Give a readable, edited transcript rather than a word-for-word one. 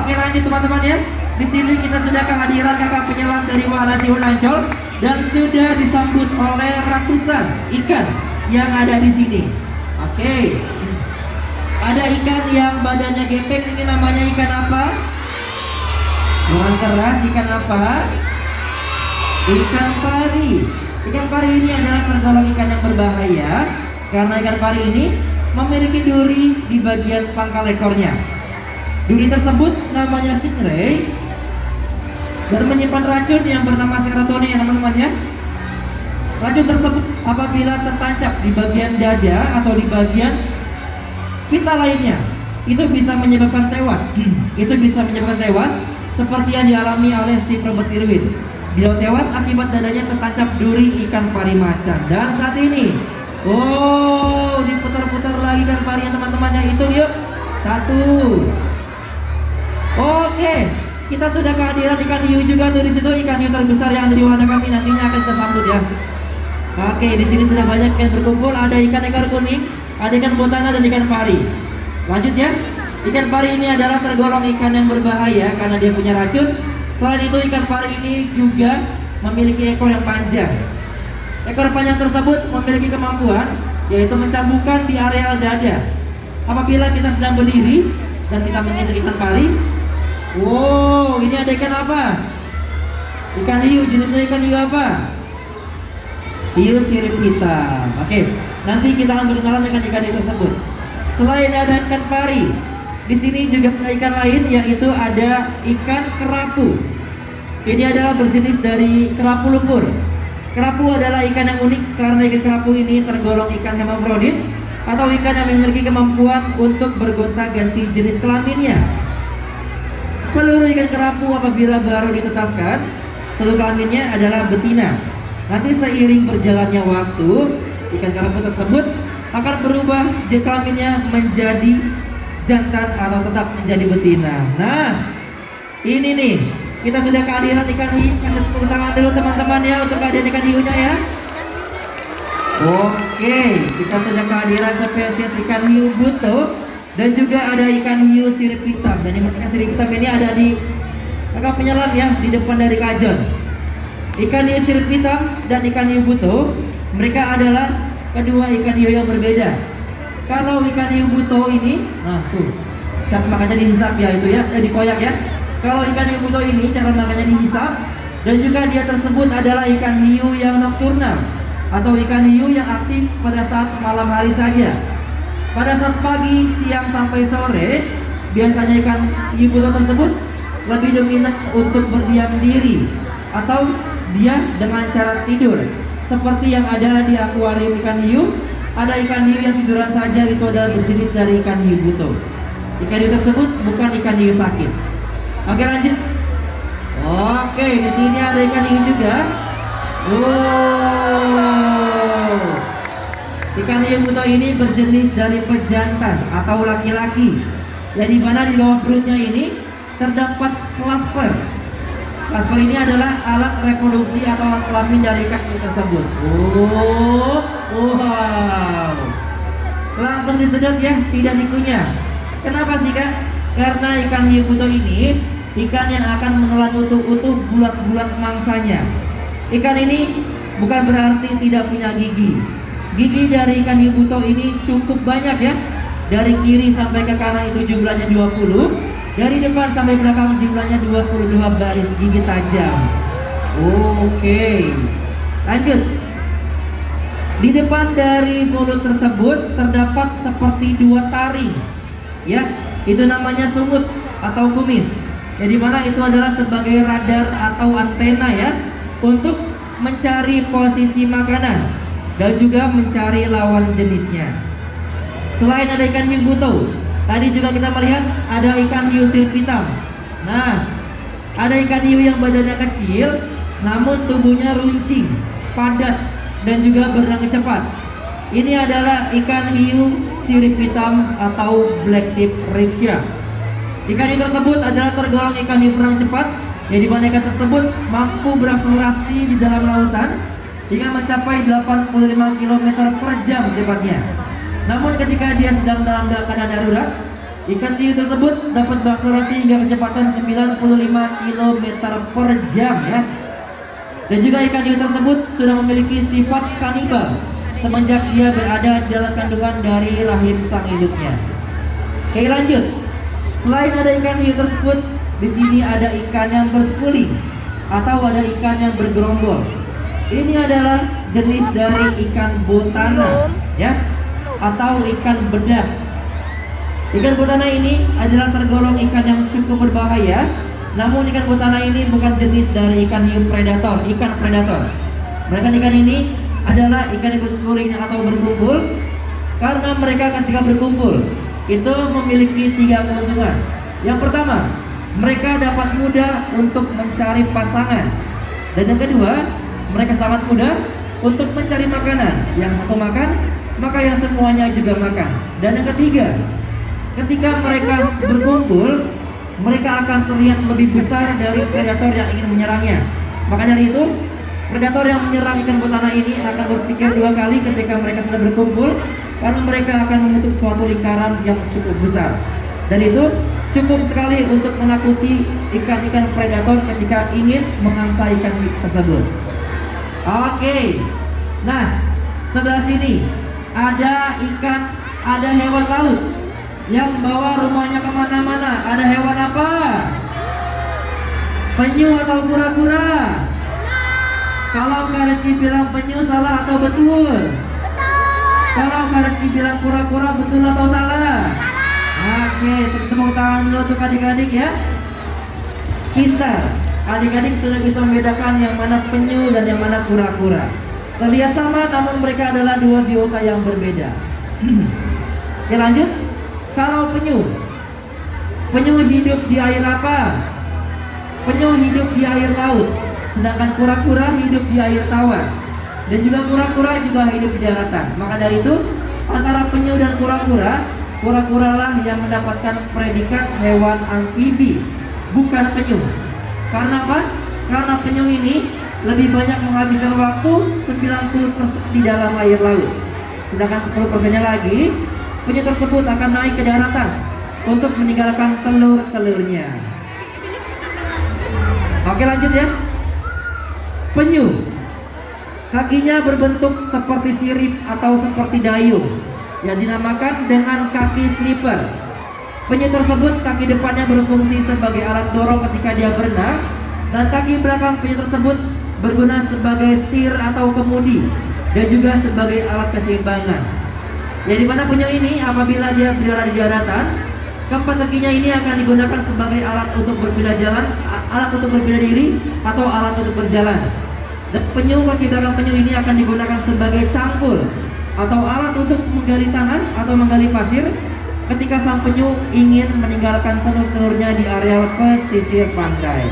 Oke, lanjut teman-teman ya. Di sini kita sudah kehadiran kakak penyelam dari Wahana Siwon Ancol dan sudah disambut oleh ratusan ikan yang ada di sini. Oke. Ada ikan yang badannya gepeng, ini namanya ikan apa? Bukan keras, ikan apa? Ikan pari. Ikan pari ini adalah tergolong ikan yang berbahaya karena ikan pari ini memiliki duri di bagian pangkal ekornya. Duri tersebut namanya stingray dan menyimpan racun yang bernama serotonin ya teman-teman ya. Racun tersebut apabila tertancap di bagian dada atau di bagian vital lainnya, itu bisa menyebabkan tewas. Itu bisa menyebabkan tewas seperti yang dialami oleh Steve Robert Irwin. Beliau tewas akibat dadanya tertancap duri ikan pari macan. Dan saat ini, diputar-putar lagi ikan pari yang teman-temannya itu yuk. Satu. Oke, kita sudah kehadiran ikan hiu juga tuh di situ, ikan hiu terbesar yang ada di wahana kami nantinya akan kita sambut ya. Oke, di sini sudah banyak yang berkumpul, ada ikan ekor kuning, ada ikan botana dan ikan pari. Lanjut ya. Ikan pari ini adalah tergolong ikan yang berbahaya karena dia punya racun. Selain itu ikan pari ini juga memiliki ekor yang panjang. Ekor panjang tersebut memiliki kemampuan yaitu mencambukkan di area dada. Apabila kita sedang berdiri dan kita menyentuh ikan pari, ini ada ikan apa? Ikan hiu, jenisnya ikan hiu apa? Hiu sirip hitam. Oke, nanti kita akan berkenalan dengan ikan hiu tersebut. Selain ada ikan pari, di sini juga ada ikan lain yaitu ada ikan kerapu. Ini adalah berjenis dari kerapu lumpur. Kerapu adalah ikan yang unik karena ikan kerapu ini tergolong ikan hermafrodit atau ikan yang memiliki kemampuan untuk bergonta-ganti jenis kelaminnya. Seluruh ikan kerapu apabila baru ditetaskan, seluruh kelaminnya adalah betina. Nanti seiring berjalannya waktu, ikan kerapu tersebut akan berubah kelaminnya menjadi jantan atau tetap menjadi betina. Nah, ini nih, kita sudah kehadiran ikan hiu. Kasih tepuk tangan dulu teman-teman ya untuk kehadiran ikan hiunya ya. Oke, kita sudah kehadiran spesies ikan hiu buto dan juga ada ikan hiu sirip hitam. Dan ikan sirip hitam ini ada di kakak penyelam ya, di depan dari kajol. Ikan hiu sirip hitam dan ikan hiu buto, mereka adalah kedua ikan hiu yang berbeda. Kalau ikan hiu buto ini, makanya dihisap ya itu ya, dikoyak ya. Kalau ikan hiu buto ini cara makannya dihisap, dan juga dia tersebut adalah ikan hiu yang nokturnal atau ikan hiu yang aktif pada saat malam hari saja. Pada saat pagi, siang sampai sore, biasanya ikan hiu buto tersebut lebih dominan untuk berdiam diri atau dia dengan cara tidur, seperti yang ada di akuarium ikan hiu. Ada ikan hiu yang tiduran saja, itu adalah berjenis dari ikan hiu buto. Ikan hiu tersebut bukan ikan hiu sakit. Oke, lanjut. Oke, di sini ada ikan hiu juga. Ikan hiu buto ini berjenis dari pejantan atau laki-laki. Yang dimana di bawah perutnya ini terdapat clasper. Clasper ini adalah alat reproduksi atau alat kelamin dari ikan hiu tersebut. Wow. Langsung disedot ya, tidak dikunyah. Kenapa sih kak? Karena ikan hiu buto ini ikan yang akan menelan utuh-utuh bulat-bulat mangsanya. Ikan ini bukan berarti tidak punya gigi. Gigi dari ikan hiu buto ini cukup banyak ya. Dari kiri sampai ke kanan itu jumlahnya 20. Dari depan sampai belakang jumlahnya 22 baris gigi tajam. Oke. Lanjut. Di depan dari mulut tersebut terdapat seperti dua taring. Ya, itu namanya sungut atau kumis. Yang dimana itu adalah sebagai radar atau antena ya, untuk mencari posisi makanan dan juga mencari lawan jenisnya. Selain ada ikan hiu buto, tadi juga kita melihat ada ikan hiu sirip hitam. Nah, ada ikan hiu yang badannya kecil namun tubuhnya runcing, padat dan juga berenang cepat. Ini adalah ikan hiu sirip hitam atau black tip reef shark. Ikan hiu tersebut adalah tergolong ikan hiu berenang cepat, yang dimana ikan tersebut mampu berakselerasi di dalam lautan hingga mencapai 85 km per jam cepatnya. Namun ketika dia sedang dalam keadaan darurat, Ikan hiu tersebut dapat berakselerasi hingga kecepatan 95 km/jam ya. Dan juga ikan hiu tersebut sudah memiliki sifat kanibal semenjak dia berada di dalam kandungan dari rahim sang induknya. Oke, lanjut. Selain ada ikan hiu tersebut, di sini ada ikan yang berskuli atau ada ikan yang bergerombol. Ini adalah jenis dari ikan botana ya, atau ikan bedah. Ikan botana ini adalah tergolong ikan yang cukup berbahaya. Namun ikan botana ini bukan jenis dari ikan hiu predator, ikan predator. Mereka ikan ini adalah ikan yang berskuli atau berkumpul, karena mereka ketika berkumpul itu memiliki 3 keuntungan. Yang pertama, mereka dapat mudah untuk mencari pasangan. Dan yang kedua, mereka sangat mudah untuk mencari makanan. Yang satu makan, maka yang semuanya juga makan. Dan yang ketiga, ketika mereka berkumpul, mereka akan terlihat lebih besar dari predator yang ingin menyerangnya. Maka dari itu, predator yang menyerang ikan botana ini akan berpikir 2 kali ketika mereka sudah berkumpul, karena mereka akan membentuk suatu lingkaran yang cukup besar. Dan itu cukup sekali untuk menakuti ikan-ikan predator ketika ingin memangsa ikan tersebut. Oke, nah sebelah sini ada hewan laut yang bawa rumahnya kemana-mana. Ada hewan apa? Penyu atau kura-kura? Kalau Kak Rizky bilang penyu, salah atau betul? Kalau Kak Rizky bilang kura-kura, betul atau salah? Oke, tepuk tangan dulu untuk adik-adik ya. Kita adik-adik sudah bisa membedakan yang mana penyu dan yang mana kura-kura. Terlihat sama, namun mereka adalah 2 biota yang berbeda. Oke, lanjut. Kalau penyu hidup di air apa? Penyu hidup di air laut. Sedangkan kura-kura hidup di air tawar. Dan juga kura-kura juga hidup di daratan. Maka dari itu, antara penyu dan kura-kura, kura-kura lah yang mendapatkan predikat hewan amfibi, bukan penyu. Karena apa? Karena penyu ini lebih banyak menghabiskan waktu 90% di dalam air laut. Sedangkan 10%-nya lagi, penyu tersebut akan naik ke daratan untuk meninggalkan telur-telurnya. Oke, lanjut ya. Penyu, kakinya berbentuk seperti sirip atau seperti dayung yang dinamakan dengan kaki slipper. Penyu tersebut kaki depannya berfungsi sebagai alat dorong ketika dia berenang, dan kaki belakang penyu tersebut berguna sebagai setir atau kemudi dan juga sebagai alat keseimbangan. Yang dimana penyu ini apabila dia berada di daratan, keempat kakinya ini akan digunakan sebagai alat untuk berpindah jalan, alat untuk berpindah diri, atau alat untuk berjalan. Dan penyu, kaki belakang penyu ini akan digunakan sebagai cangkul atau alat untuk menggali tanah atau menggali pasir ketika sang penyu ingin meninggalkan telur-telurnya di area pesisir pantai.